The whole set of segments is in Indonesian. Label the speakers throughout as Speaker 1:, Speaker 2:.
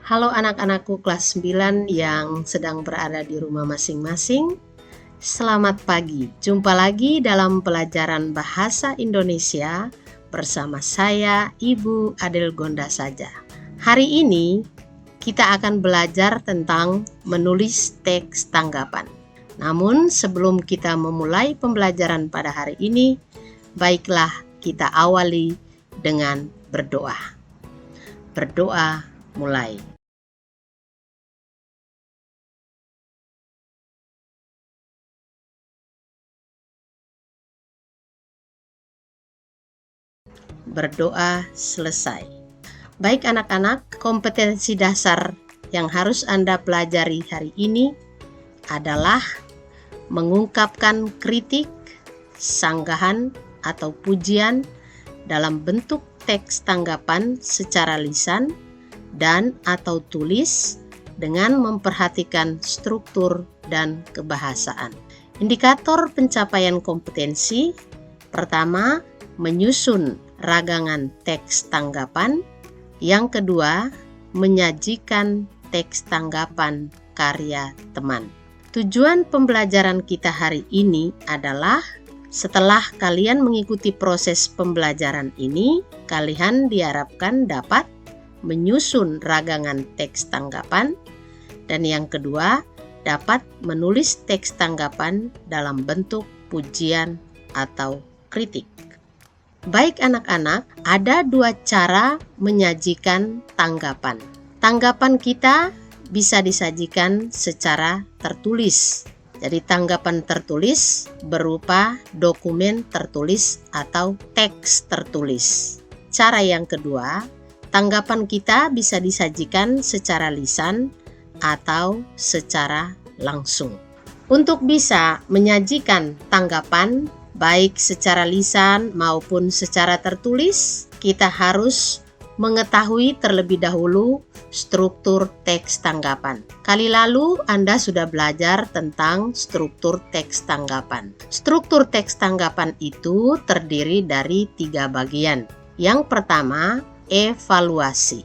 Speaker 1: Halo anak-anakku kelas 9 yang sedang berada di rumah masing-masing. Selamat pagi. Jumpa lagi dalam pelajaran bahasa Indonesia bersama saya, Ibu Adelgonda saja. Hari ini kita akan belajar tentang menulis teks tanggapan. Namun sebelum kita memulai pembelajaran pada hari ini, baiklah kita awali dengan berdoa. Berdoa mulai. Berdoa selesai. Baik anak-anak, kompetensi dasar yang harus Anda pelajari hari ini adalah mengungkapkan kritik, sanggahan, atau pujian dalam bentuk teks tanggapan secara lisan dan atau tulis dengan memperhatikan struktur dan kebahasaan. Indikator pencapaian kompetensi pertama, menyusun ragangan teks tanggapan. Yang kedua, menyajikan teks tanggapan karya teman. Tujuan pembelajaran kita hari ini adalah setelah kalian mengikuti proses pembelajaran ini, kalian diharapkan dapat menyusun ragangan teks tanggapan, dan yang kedua, dapat menulis teks tanggapan dalam bentuk pujian atau kritik. Baik anak-anak, ada dua cara menyajikan tanggapan. Tanggapan kita bisa disajikan secara tertulis. Jadi tanggapan tertulis berupa dokumen tertulis atau teks tertulis. Cara yang kedua, tanggapan kita bisa disajikan secara lisan atau secara langsung. Untuk bisa menyajikan tanggapan baik secara lisan maupun secara tertulis, kita harus mengetahui terlebih dahulu struktur teks tanggapan. Kali lalu Anda sudah belajar tentang struktur teks tanggapan. Struktur teks tanggapan itu terdiri dari 3 bagian. Yang pertama, evaluasi.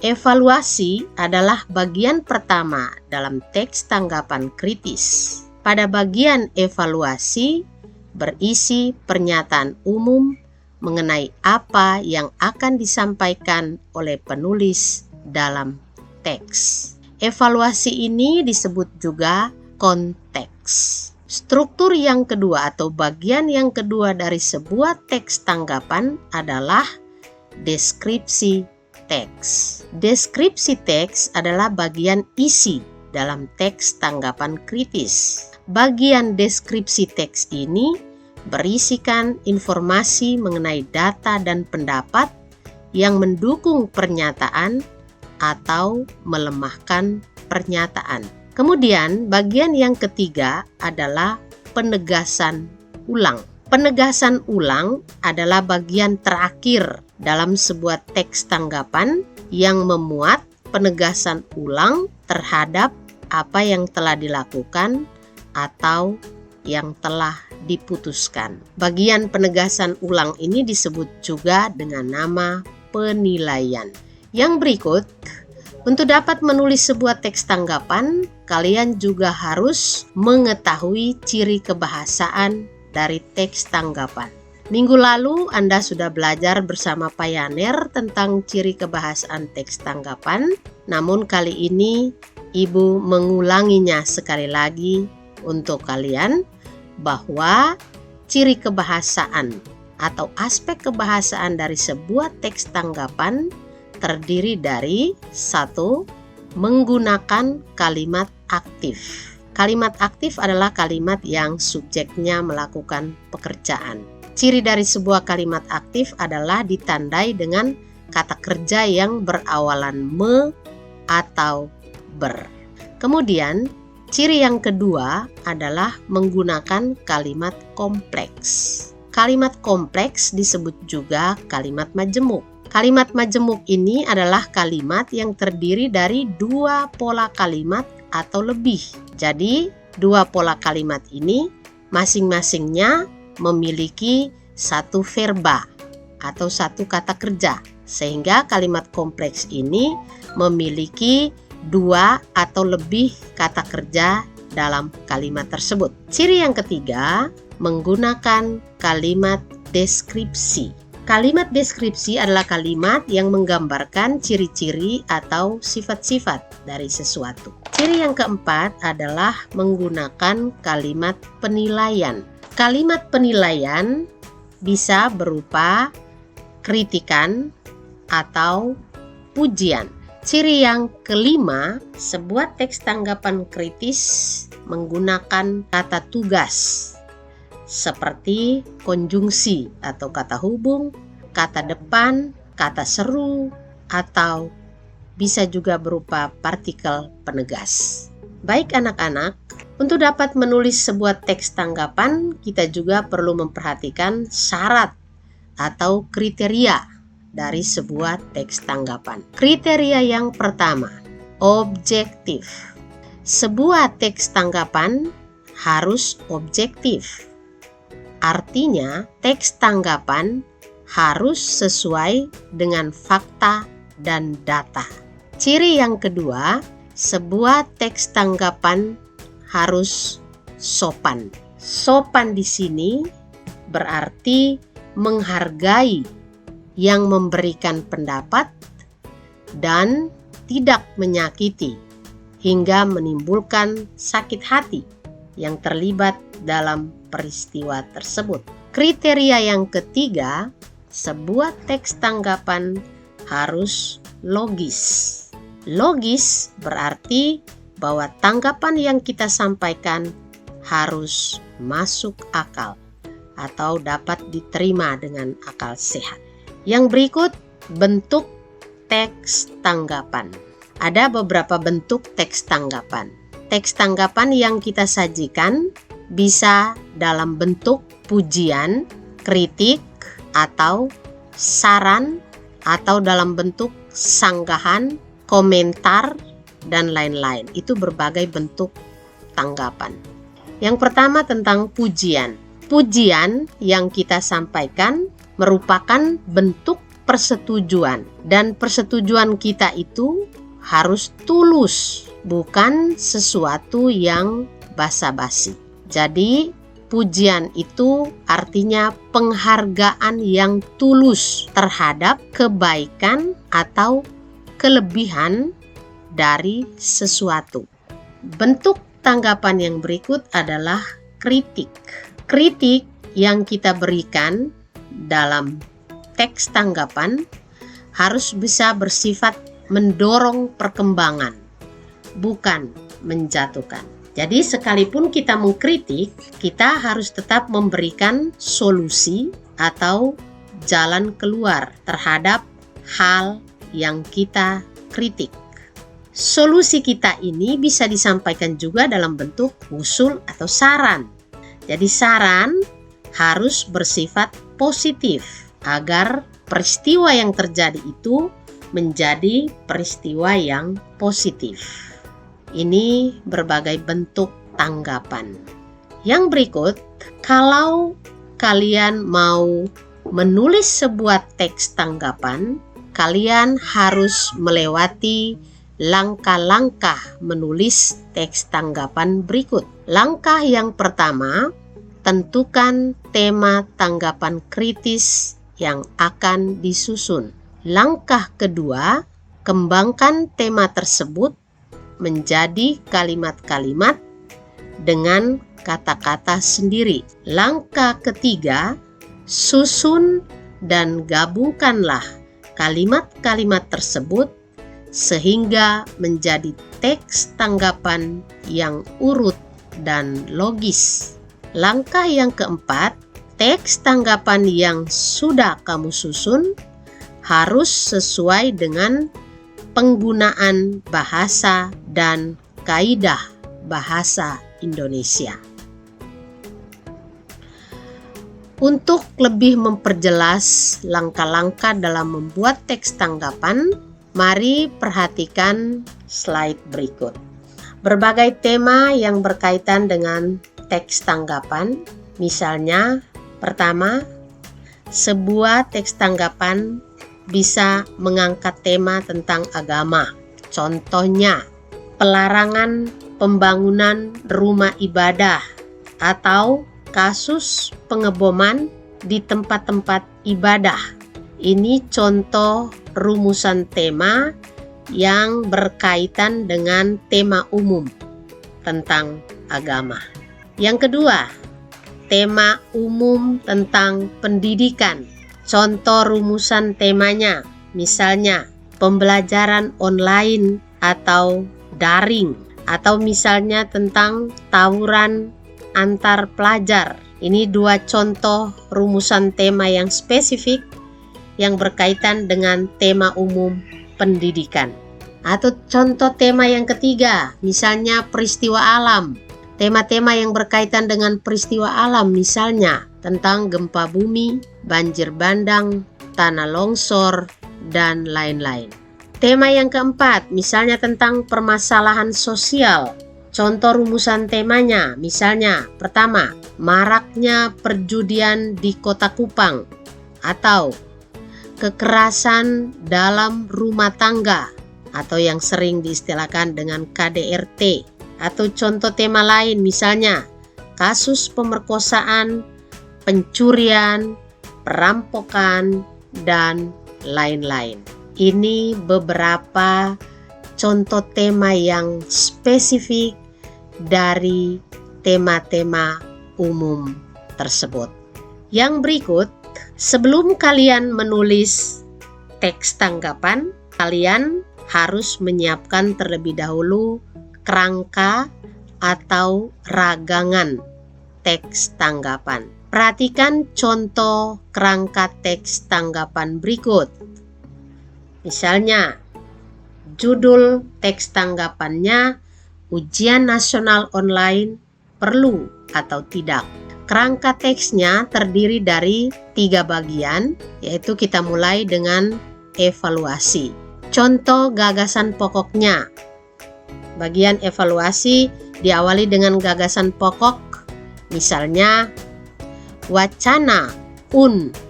Speaker 1: Evaluasi adalah bagian pertama dalam teks tanggapan kritis. Pada bagian evaluasi berisi pernyataan umum mengenai apa yang akan disampaikan oleh penulis dalam teks. Evaluasi ini disebut juga konteks. Struktur yang kedua atau bagian yang kedua dari sebuah teks tanggapan adalah deskripsi teks. Deskripsi teks adalah bagian isi dalam teks tanggapan kritis. Bagian deskripsi teks ini berisikan informasi mengenai data dan pendapat yang mendukung pernyataan atau melemahkan pernyataan. Kemudian bagian yang ketiga adalah penegasan ulang. Penegasan ulang adalah bagian terakhir dalam sebuah teks tanggapan yang memuat penegasan ulang terhadap apa yang telah dilakukan atau yang telah diputuskan. Bagian penegasan ulang ini disebut juga dengan nama penilaian. Yang berikut, untuk dapat menulis sebuah teks tanggapan, kalian juga harus mengetahui ciri kebahasaan dari teks tanggapan. Minggu lalu Anda sudah belajar bersama Pak Yaner tentang ciri kebahasaan teks tanggapan, namun kali ini Ibu mengulanginya sekali lagi untuk kalian bahwa ciri kebahasaan atau aspek kebahasaan dari sebuah teks tanggapan terdiri dari 1. Menggunakan kalimat aktif. Kalimat aktif adalah kalimat yang subjeknya melakukan pekerjaan. Ciri dari sebuah kalimat aktif adalah ditandai dengan kata kerja yang berawalan me atau ber. Kemudian ciri yang kedua adalah menggunakan kalimat kompleks. Kalimat kompleks disebut juga kalimat majemuk. Kalimat majemuk ini adalah kalimat yang terdiri dari 2 pola kalimat atau lebih. Jadi 2 pola kalimat ini masing-masingnya memiliki 1 verba atau 1 kata kerja. sehingga kalimat kompleks ini memiliki 2 atau lebih kata kerja dalam kalimat tersebut. Ciri yang ketiga, menggunakan kalimat deskripsi. Kalimat deskripsi adalah kalimat yang menggambarkan ciri-ciri atau sifat-sifat dari sesuatu. Ciri yang keempat adalah menggunakan kalimat penilaian. Kalimat penilaian bisa berupa kritikan atau pujian. Ciri yang kelima, sebuah teks tanggapan kritis menggunakan kata tugas seperti konjungsi atau kata hubung, kata depan, kata seru, atau bisa juga berupa partikel penegas. Baik anak-anak, untuk dapat menulis sebuah teks tanggapan, kita juga perlu memperhatikan syarat atau kriteria dari sebuah teks tanggapan. Kriteria yang pertama, objektif. Sebuah teks tanggapan harus objektif. Artinya, teks tanggapan harus sesuai dengan fakta dan data. Ciri yang kedua, sebuah teks tanggapan harus sopan. Sopan di sini berarti menghargai yang memberikan pendapat dan tidak menyakiti hingga menimbulkan sakit hati yang terlibat dalam peristiwa tersebut. Kriteria yang ketiga, sebuah teks tanggapan harus logis. Logis berarti bahwa tanggapan yang kita sampaikan harus masuk akal atau dapat diterima dengan akal sehat. Yang berikut, bentuk teks tanggapan. Ada beberapa bentuk teks tanggapan. Teks tanggapan yang kita sajikan bisa dalam bentuk pujian, kritik, atau saran, atau dalam bentuk sanggahan, komentar, dan lain-lain. Itu berbagai bentuk tanggapan. Yang pertama tentang pujian. Pujian yang kita sampaikan merupakan bentuk persetujuan, dan persetujuan kita itu harus tulus, bukan sesuatu yang basa-basi. Jadi, pujian itu artinya penghargaan yang tulus terhadap kebaikan atau kelebihan dari sesuatu. Bentuk tanggapan yang berikut adalah kritik. Kritik yang kita berikan dalam teks tanggapan harus bisa bersifat mendorong perkembangan, bukan menjatuhkan. Jadi sekalipun kita mengkritik, kita harus tetap memberikan solusi atau jalan keluar terhadap hal yang kita kritik. Solusi kita ini bisa disampaikan juga dalam bentuk usul atau saran. Jadi saran harus bersifat positif agar peristiwa yang terjadi itu menjadi peristiwa yang positif. Ini berbagai bentuk tanggapan. Yang berikut, kalau kalian mau menulis sebuah teks tanggapan, kalian harus melewati langkah-langkah menulis teks tanggapan berikut. Langkah yang pertama, tentukan tema tanggapan kritis yang akan disusun. Langkah kedua, kembangkan tema tersebut menjadi kalimat-kalimat dengan kata-kata sendiri. Langkah ketiga, susun dan gabungkanlah kalimat-kalimat tersebut sehingga menjadi teks tanggapan yang urut dan logis. Langkah yang keempat, teks tanggapan yang sudah kamu susun harus sesuai dengan penggunaan bahasa dan kaidah bahasa Indonesia. Untuk lebih memperjelas langkah-langkah dalam membuat teks tanggapan, mari perhatikan slide berikut. Berbagai tema yang berkaitan dengan teks tanggapan, misalnya pertama, sebuah teks tanggapan bisa mengangkat tema tentang agama. Contohnya, pelarangan pembangunan rumah ibadah atau kasus pengeboman di tempat-tempat ibadah. Ini contoh rumusan tema yang berkaitan dengan tema umum tentang agama. Yang kedua, tema umum tentang pendidikan. Contoh rumusan temanya, misalnya pembelajaran online atau daring, atau misalnya tentang tawuran antar pelajar. Ini dua contoh rumusan tema yang spesifik yang berkaitan dengan tema umum pendidikan. Atau contoh tema yang ketiga, misalnya peristiwa alam. Tema-tema yang berkaitan dengan peristiwa alam, misalnya tentang gempa bumi, banjir bandang, tanah longsor, dan lain-lain. Tema yang keempat, misalnya tentang permasalahan sosial. Contoh rumusan temanya, misalnya pertama, maraknya perjudian di Kota Kupang, atau kekerasan dalam rumah tangga, atau yang sering diistilahkan dengan KDRT. Atau contoh tema lain, misalnya kasus pemerkosaan, pencurian, perampokan, dan lain-lain. Ini beberapa contoh tema yang spesifik dari tema-tema umum tersebut. Yang berikut, sebelum kalian menulis teks tanggapan, kalian harus menyiapkan terlebih dahulu kerangka atau ragangan teks tanggapan. Perhatikan contoh kerangka teks tanggapan berikut. Misalnya, judul teks tanggapannya Ujian Nasional Online Perlu atau Tidak. Kerangka teksnya terdiri dari 3 bagian, yaitu kita mulai dengan evaluasi. Contoh gagasan pokoknya. Bagian evaluasi diawali dengan gagasan pokok, misalnya wacana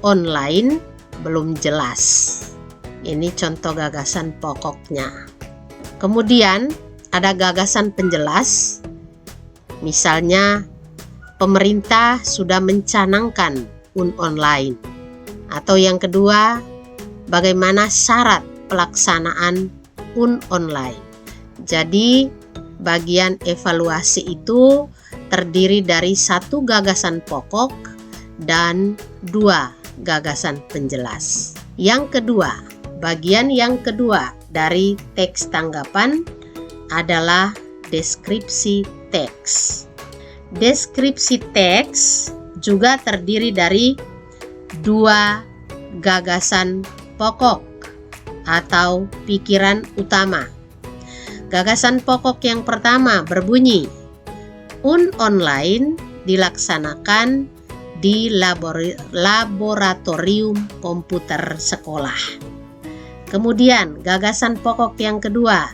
Speaker 1: online belum jelas. Ini contoh gagasan pokoknya. Kemudian ada gagasan penjelas, misalnya pemerintah sudah mencanangkan online. Atau yang kedua, bagaimana syarat pelaksanaan online. Jadi bagian evaluasi itu terdiri dari 1 gagasan pokok dan 2 gagasan penjelas. Yang kedua, bagian yang kedua dari teks tanggapan adalah deskripsi teks. Deskripsi teks juga terdiri dari 2 gagasan pokok atau pikiran utama. Gagasan pokok yang pertama berbunyi, online dilaksanakan di laboratorium komputer sekolah. Kemudian gagasan pokok yang kedua,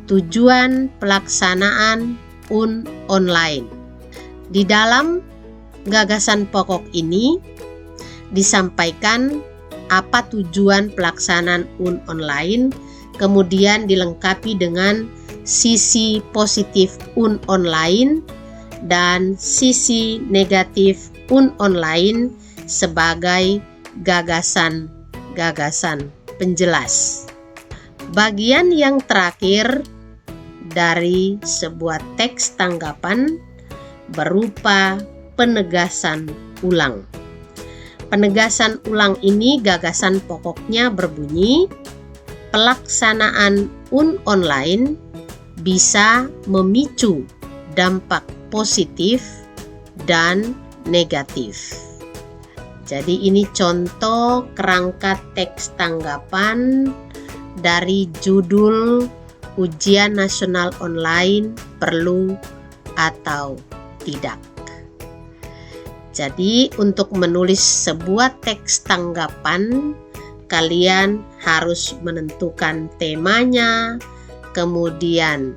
Speaker 1: tujuan pelaksanaan online. Di dalam gagasan pokok ini disampaikan apa tujuan pelaksanaan online, kemudian dilengkapi dengan sisi positif online dan sisi negatif online sebagai gagasan-gagasan penjelas. Bagian yang terakhir dari sebuah teks tanggapan berupa penegasan ulang. Penegasan ulang ini gagasan pokoknya berbunyi, pelaksanaan online bisa memicu dampak positif dan negatif. Jadi ini contoh kerangka teks tanggapan dari judul Ujian Nasional Online Perlu atau Tidak. Jadi untuk menulis sebuah teks tanggapan, kalian harus menentukan temanya, kemudian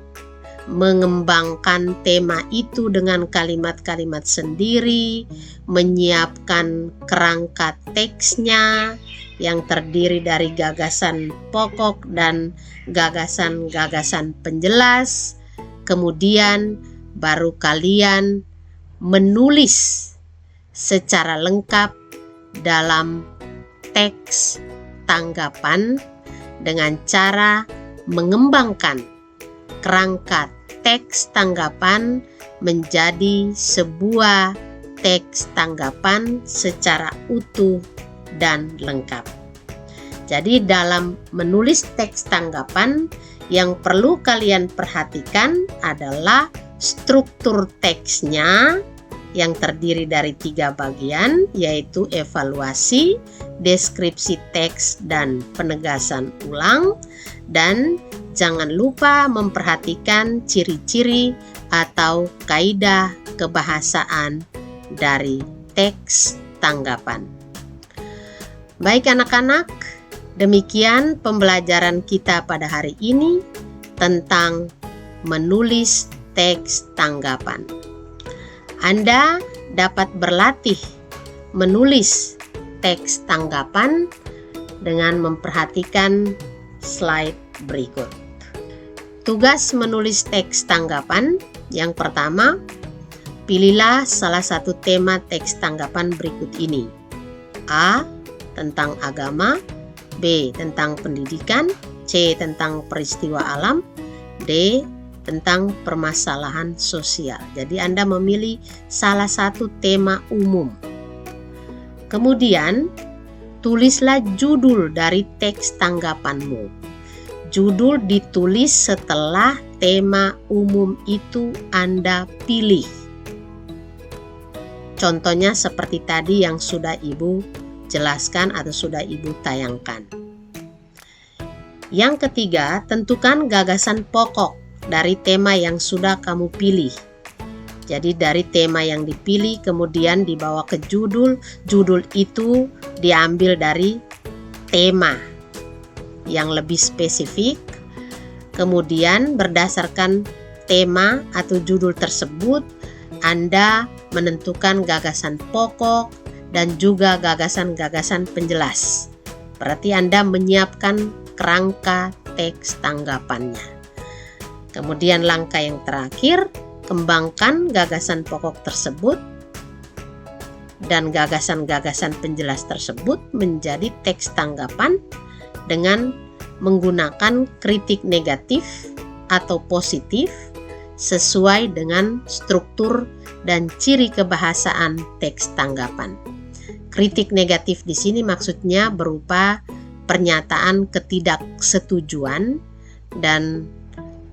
Speaker 1: mengembangkan tema itu dengan kalimat-kalimat sendiri, menyiapkan kerangka teksnya yang terdiri dari gagasan pokok dan gagasan-gagasan penjelas. Kemudian baru kalian menulis secara lengkap dalam teks tanggapan dengan cara mengembangkan kerangka teks tanggapan menjadi sebuah teks tanggapan secara utuh dan lengkap. Jadi dalam menulis teks tanggapan yang perlu kalian perhatikan adalah struktur teksnya yang terdiri dari 3 bagian, yaitu evaluasi, deskripsi teks, dan penegasan ulang. Dan jangan lupa memperhatikan ciri-ciri atau kaidah kebahasaan dari teks tanggapan. Baik anak-anak, demikian pembelajaran kita pada hari ini tentang menulis teks tanggapan. Anda dapat berlatih menulis teks tanggapan dengan memperhatikan slide berikut. Tugas menulis teks tanggapan yang pertama, pilihlah salah satu tema teks tanggapan berikut ini. A. Tentang agama, B. Tentang pendidikan, C. Tentang peristiwa alam, D. Tentang permasalahan sosial. Jadi Anda memilih salah satu tema umum. Kemudian tulislah judul dari teks tanggapanmu. Judul ditulis setelah tema umum itu Anda pilih. Contohnya seperti tadi yang sudah Ibu jelaskan atau sudah Ibu tayangkan. Yang ketiga, tentukan gagasan pokok dari tema yang sudah kamu pilih. Jadi dari tema yang dipilih kemudian dibawa ke judul. Judul itu diambil dari tema yang lebih spesifik. Kemudian berdasarkan tema atau judul tersebut, Anda menentukan gagasan pokok dan juga gagasan-gagasan penjelas. Berarti Anda menyiapkan kerangka teks tanggapannya. Kemudian langkah yang terakhir, kembangkan gagasan pokok tersebut dan gagasan-gagasan penjelas tersebut menjadi teks tanggapan dengan menggunakan kritik negatif atau positif sesuai dengan struktur dan ciri kebahasaan teks tanggapan. Kritik negatif di sini maksudnya berupa pernyataan ketidaksetujuan, dan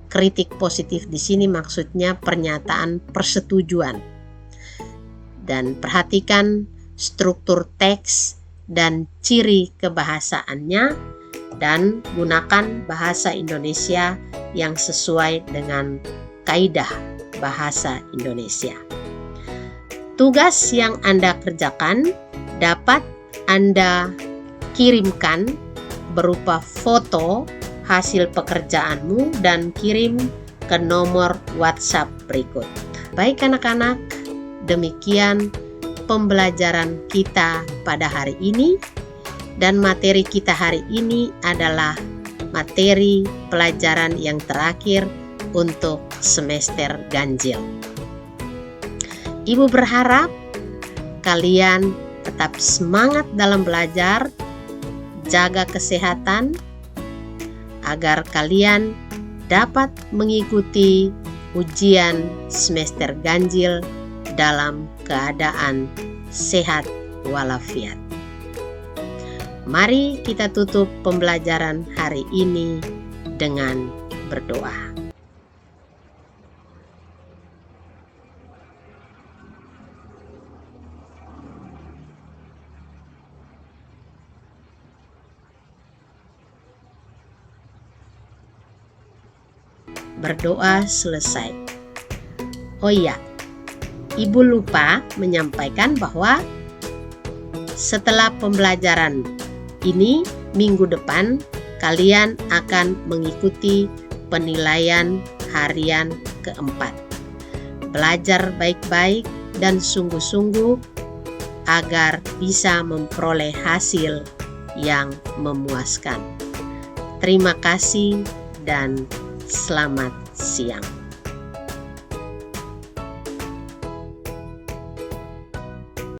Speaker 1: kritik positif di sini maksudnya pernyataan persetujuan. Dan perhatikan struktur teks dan ciri kebahasaannya dan gunakan bahasa Indonesia yang sesuai dengan kaidah bahasa Indonesia. Tugas yang Anda kerjakan dapat Anda kirimkan berupa foto hasil pekerjaanmu dan kirim ke nomor WhatsApp berikut. Baik anak-anak, demikian pembelajaran kita pada hari ini, dan materi kita hari ini adalah materi pelajaran yang terakhir untuk semester ganjil. Ibu berharap kalian tetap semangat dalam belajar, jaga kesehatan, agar kalian dapat mengikuti ujian semester ganjil dalam keadaan sehat walafiat. Mari kita tutup pembelajaran hari ini dengan berdoa. Berdoa selesai. Oh iya, Ibu lupa menyampaikan bahwa setelah pembelajaran ini, minggu depan kalian akan mengikuti penilaian harian keempat. Belajar baik-baik dan sungguh-sungguh agar bisa memperoleh hasil yang memuaskan. Terima kasih dan selamat siang.